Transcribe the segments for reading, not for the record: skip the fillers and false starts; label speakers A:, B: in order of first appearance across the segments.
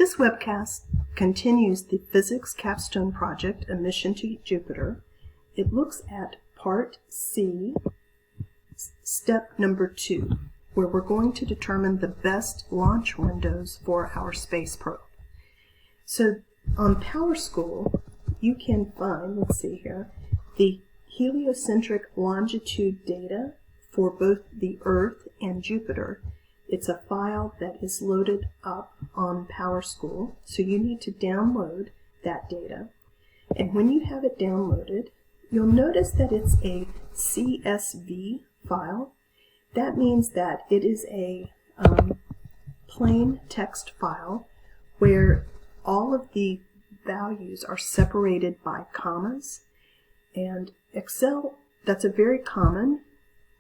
A: This webcast continues the Physics Capstone Project, A Mission to Jupiter. It looks at Part C, Step number 2, where we're going to determine the best launch windows for our space probe. So on PowerSchool, you can find, let's see here, the heliocentric longitude data for both the Earth and Jupiter. It's a file that is loaded up on PowerSchool, so you need to download that data. And when you have it downloaded, you'll notice that it's a CSV file. That means that it is a plain text file where all of the values are separated by commas. And Excel, that's a very common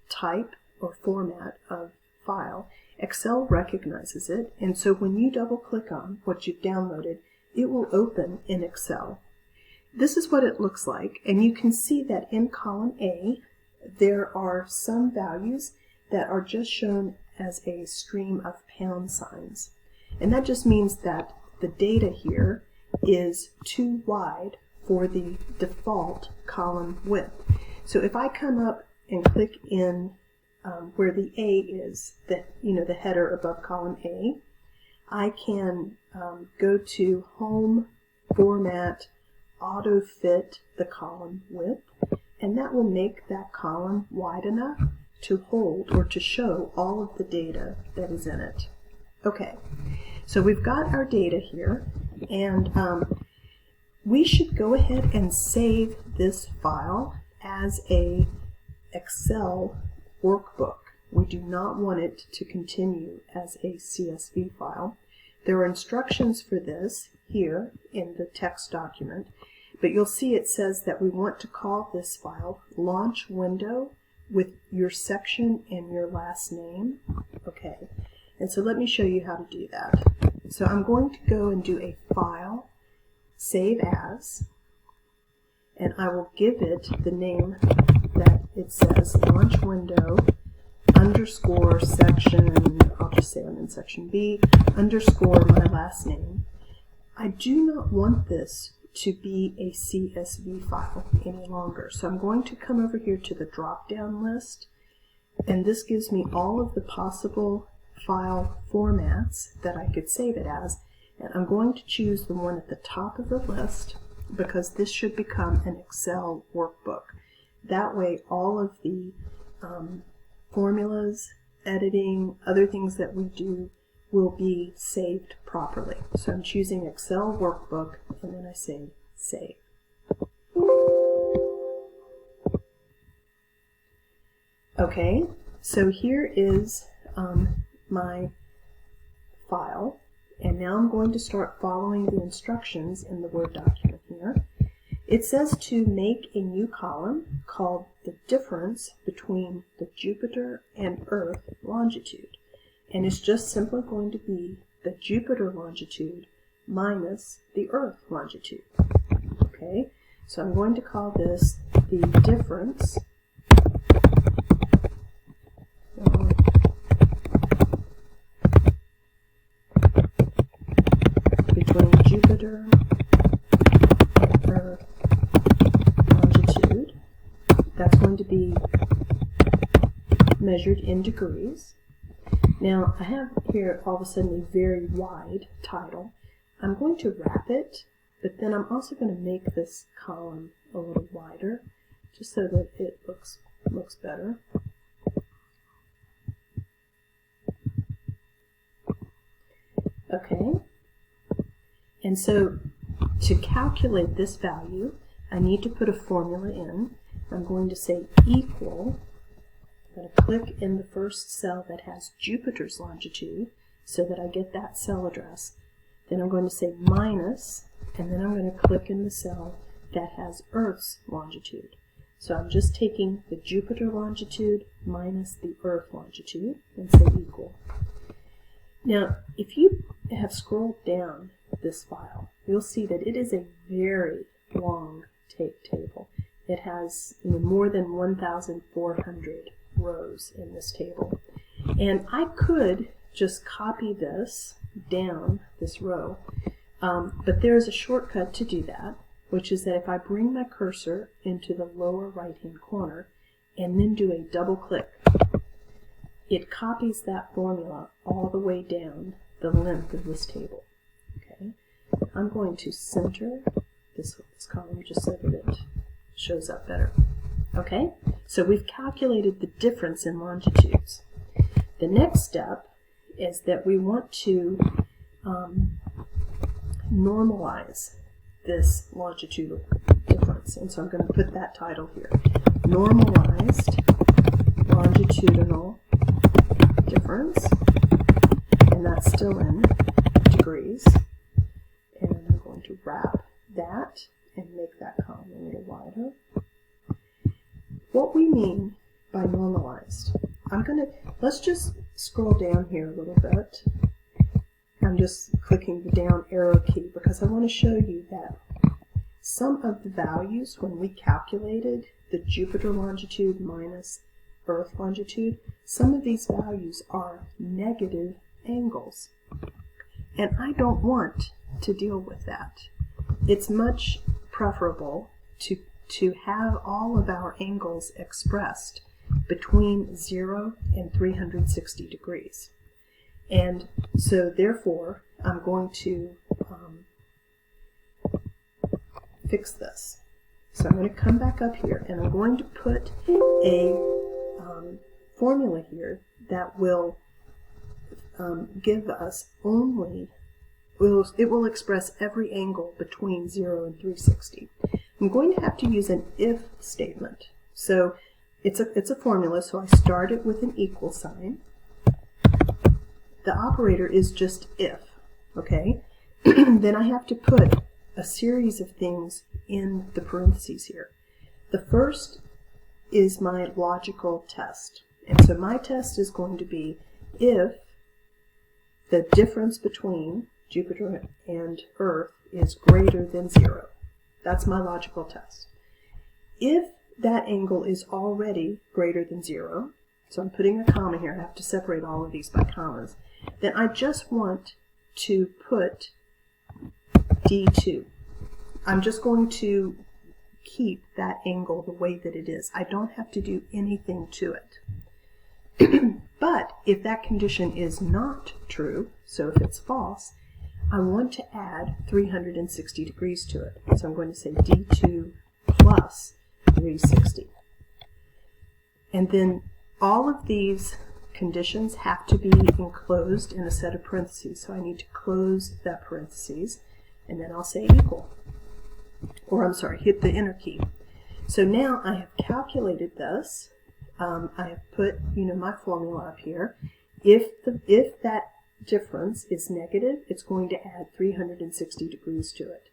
A: type or format of file. Excel recognizes it, and so when you double click on what you've downloaded, it will open in Excel. This is what it looks like, and you can see that in column A, there are some values that are just shown as a stream of pound signs. And that just means that the data here is too wide for the default column width. So if I come up and click in where the A is, the header above column A, I can go to Home, Format, Auto Fit the column width, and that will make that column wide enough to hold or to show all of the data that is in it. Okay, so we've got our data here, and we should go ahead and save this file as a Excel workbook. We do not want it to continue as a CSV file. There are instructions for this here in the text document, but you'll see it says that we want to call this file Launch Window with your section and your last name. Okay, and so let me show you how to do that. So I'm going to go and do a File, Save As, and I will give it the name that it says, Launch Window underscore section, I'll just say I'm in section B, underscore my last name. I do not want this to be a CSV file any longer, so I'm going to come over here to the drop-down list, and this gives me all of the possible file formats that I could save it as, and I'm going to choose the one at the top of the list because this should become an Excel workbook. That way all of the formulas, editing, other things that we do will be saved properly. So I'm choosing Excel workbook, and then I say save. Okay, so here is my file, and now I'm going to start following the instructions in the Word document here. It says to make a new column called the difference between the Jupiter and Earth longitude. And it's just simply going to be the Jupiter longitude minus the Earth longitude. Okay, so I'm going to call this the difference between Jupiter and Earth longitude. That's going to be measured in degrees. Now, I have here all of a sudden a very wide title. I'm going to wrap it, but then I'm also going to make this column a little wider, just so that it looks better. Okay, and so to calculate this value, I need to put a formula in. I'm going to say equal. I'm going to click in the first cell that has Jupiter's longitude so that I get that cell address. Then I'm going to say minus, and then I'm going to click in the cell that has Earth's longitude. So I'm just taking the Jupiter longitude minus the Earth longitude and say equal. Now, if you have scrolled down this file, you'll see that it is a very long table. It has more than 1,400 rows in this table. And I could just copy this down this row. But there is a shortcut to do that, which is that if I bring my cursor into the lower right-hand corner and then do a double click, it copies that formula all the way down the length of this table. Okay, I'm going to center this column just so that it shows up better. Okay, so we've calculated the difference in longitudes. The next step is that we want to normalize this longitudinal difference. And so I'm going to put that title here. Normalized longitudinal difference. And that's still in degrees. And I'm going to wrap that and make that column a little wider. What we mean by normalized, let's just scroll down here a little bit. I'm just clicking the down arrow key because I want to show you that some of the values when we calculated the Jupiter longitude minus Earth longitude, some of these values are negative angles. And I don't want to deal with that. It's much preferable to have all of our angles expressed between 0 and 360 degrees. And so therefore, I'm going to fix this. So I'm going to come back up here and I'm going to put a formula here that will give us only, it will express every angle between 0 and 360. I'm going to have to use an if statement. So it's a formula, so I start it with an equal sign. The operator is just if, okay? Then I have to put a series of things in the parentheses here. The first is my logical test. And so my test is going to be if the difference between Jupiter and Earth is greater than 0. That's my logical test. If that angle is already greater than 0, so I'm putting a comma here, I have to separate all of these by commas, then I just want to put D2. I'm just going to keep that angle the way that it is. I don't have to do anything to it. But if that condition is not true, so if it's false, I want to add 360 degrees to it. So I'm going to say D2 plus 360. And then all of these conditions have to be enclosed in a set of parentheses. So I need to close that parentheses, and then I'll say equal. Or I'm sorry, hit the enter key. So now I have calculated this. I have put, my formula up here. If that difference is negative, it's going to add 360 degrees to it.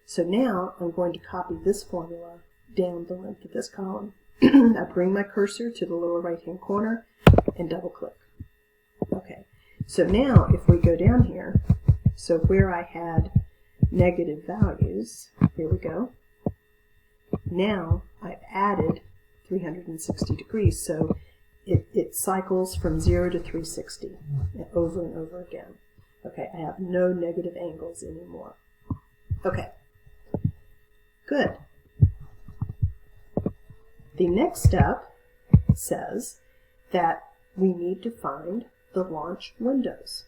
A: So now I'm going to copy this formula down the length of this column. I bring my cursor to the lower right hand corner and double click. Okay, so now if we go down here, so where I had negative values, here we go. Now I've added 360 degrees, so it cycles from 0 to 360 over and over again. Okay, I have no negative angles anymore. Okay, good. The next step says that we need to find the launch windows.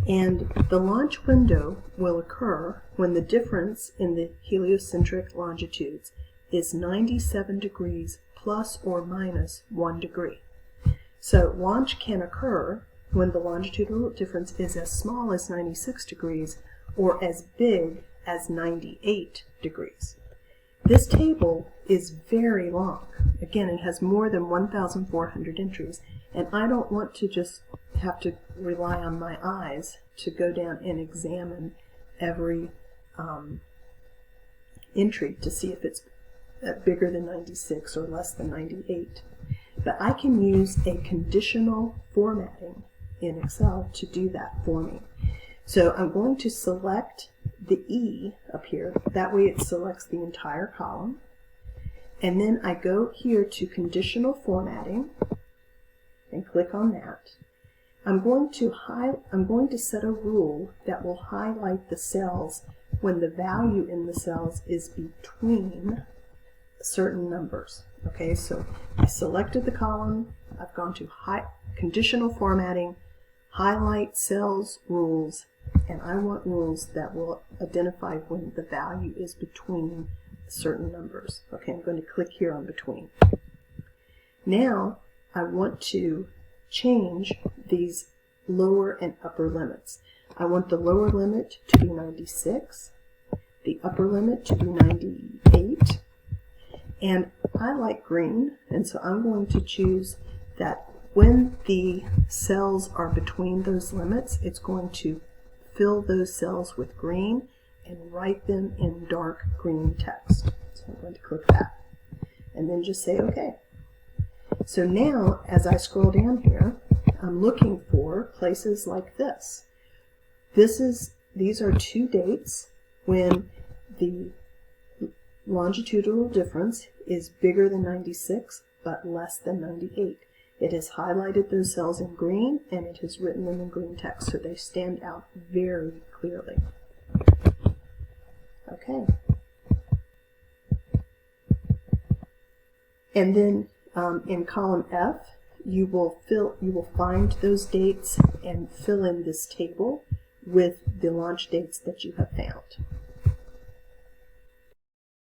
A: And the launch window will occur when the difference in the heliocentric longitudes is 97 degrees plus or minus 1 degree. So launch can occur when the longitudinal difference is as small as 96 degrees or as big as 98 degrees. This table is very long. Again, it has more than 1,400 entries, and I don't want to just have to rely on my eyes to go down and examine every entry to see if it's bigger than 96 or less than 98. But I can use a conditional formatting in Excel to do that for me. So I'm going to select the E up here. That way it selects the entire column. And then I go here to conditional formatting and click on that. I'm going to set a rule that will highlight the cells when the value in the cells is between certain numbers. Okay, so I selected the column, I've gone to conditional formatting, highlight cells rules, and I want rules that will identify when the value is between certain numbers. Okay, I'm going to click here on between. Now I want to change these lower and upper limits. I want the lower limit to be 96, the upper limit to be 98, and I like green, and so I'm going to choose that when the cells are between those limits, it's going to fill those cells with green and write them in dark green text. So I'm going to click that and then just say OK. So now as I scroll down here, I'm looking for places like this. These are two dates when the longitudinal difference is bigger than 96 but less than 98. It has highlighted those cells in green and it has written them in green text, so they stand out very clearly. Okay. And then in column F, you will find those dates and fill in this table with the launch dates that you have found.